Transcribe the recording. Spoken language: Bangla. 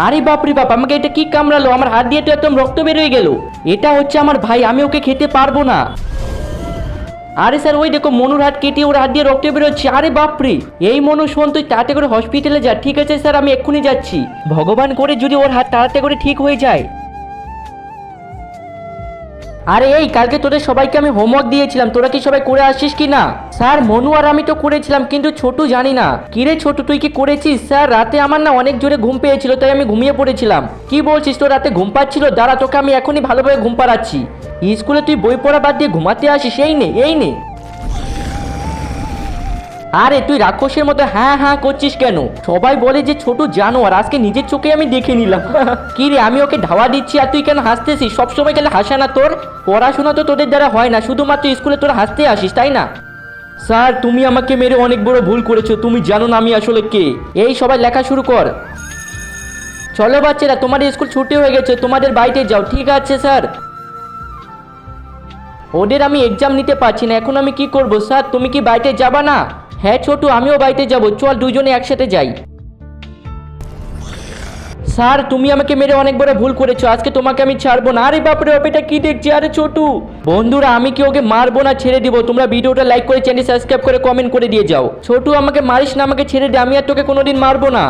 আরে বাপরে বাপ, আমাকে এটা কি কামড়ালো? আমার হাত দিয়ে তো একদম রক্ত বের হয়ে গেল। এটা হচ্ছে আমার ভাই, আমি ওকে খেতে পারবো না। আরে স্যার, ওই দেখো মনুর হাত কেটে ওর হাত দিয়ে রক্ত বেরোচ্ছে। আরে বাপরে, এই মনু শোন, তুই তাড়াতাড়ি করে হসপিটালে যা। ঠিক আছে স্যার, আমি এক্ষুনি যাচ্ছি। ভগবান করে যদি ওর হাত তাড়াতাড়ি করে ঠিক হয়ে যায়। আরে এই, কালকে তোদের সবাইকে আমি হোমওয়ার্ক দিয়েছিলাম, তোরা কি সবাই করে আসছিস কি না? স্যার, মনু আর আমি তো করেছিলাম, কিন্তু ছোটু জানি না। কিরে ছোটু, তুই কি করেছিস? স্যার, রাতে আমার না অনেক জোরে ঘুম পেয়েছিল, তাই আমি ঘুমিয়ে পড়েছিলাম। কি বলছিস, তোর রাতে ঘুম পাচ্ছিল? দাঁড়া, তোকে আমি এখনই ভালোভাবে ঘুম পাড়াচ্ছি। স্কুলে তুই বই পড়া বাদ দিয়ে ঘুমাতে আসিস? এই নে, এই নে। আরে তুই রাক্ষসের মতো হ্যাঁ হ্যাঁ করছিস কেন? সবাই বলে যে ছোট জানোয়ার, আজকে নিজের চোখে আমি দেখে নিলাম। কি রে, আমি ওকে ধাওয়া দিচ্ছি আর তুই কেন হাসতেছিস? সবসময় গেলে হাসা না তোর? পড়াশোনা তো তোদের দ্বারা হয় না, শুধুমাত্র স্কুলে তোরা হাসতে আসিস, তাই না? স্যার, তুমি আমাকে মেরে অনেক বড় ভুল করেছো। তুমি জানো না আমি আসলে কে। এই সবাই লেখা শুরু কর। চলো বাচ্চারা, তোমাদের স্কুল ছুটি হয়ে গেছে, তোমাদের বাড়িতে যাও। ঠিক আছে স্যার। ওদের আমি এক্সাম নিতে পারছি না, এখন আমি কি করব? স্যার, তুমি কি বাড়িতে যাবা না? হ্যাঁ ছোটু, আমিও বাড়িতে যাব, চল দুজনে একসাথে যাই। স্যার, তুমি আমাকে মেরে অনেক বড় ভুল করেছো, আজকে তোমাকে আমি ছাড়বো না। আরে বাপরে বাপ, এটা কি দেখছি? আরে ছোটু। বন্ধুরা, আমি কি ওকে মারবো না ছেড়ে দিব? তোমরা ভিডিওটা লাইক করে চ্যানেল সাবস্ক্রাইব করে কমেন্ট করে দিয়ে যাও। ছোটু, আমাকে মারিস না, আমাকে ছেড়ে দে, আমি আর তোকে কোনোদিন মারবো না।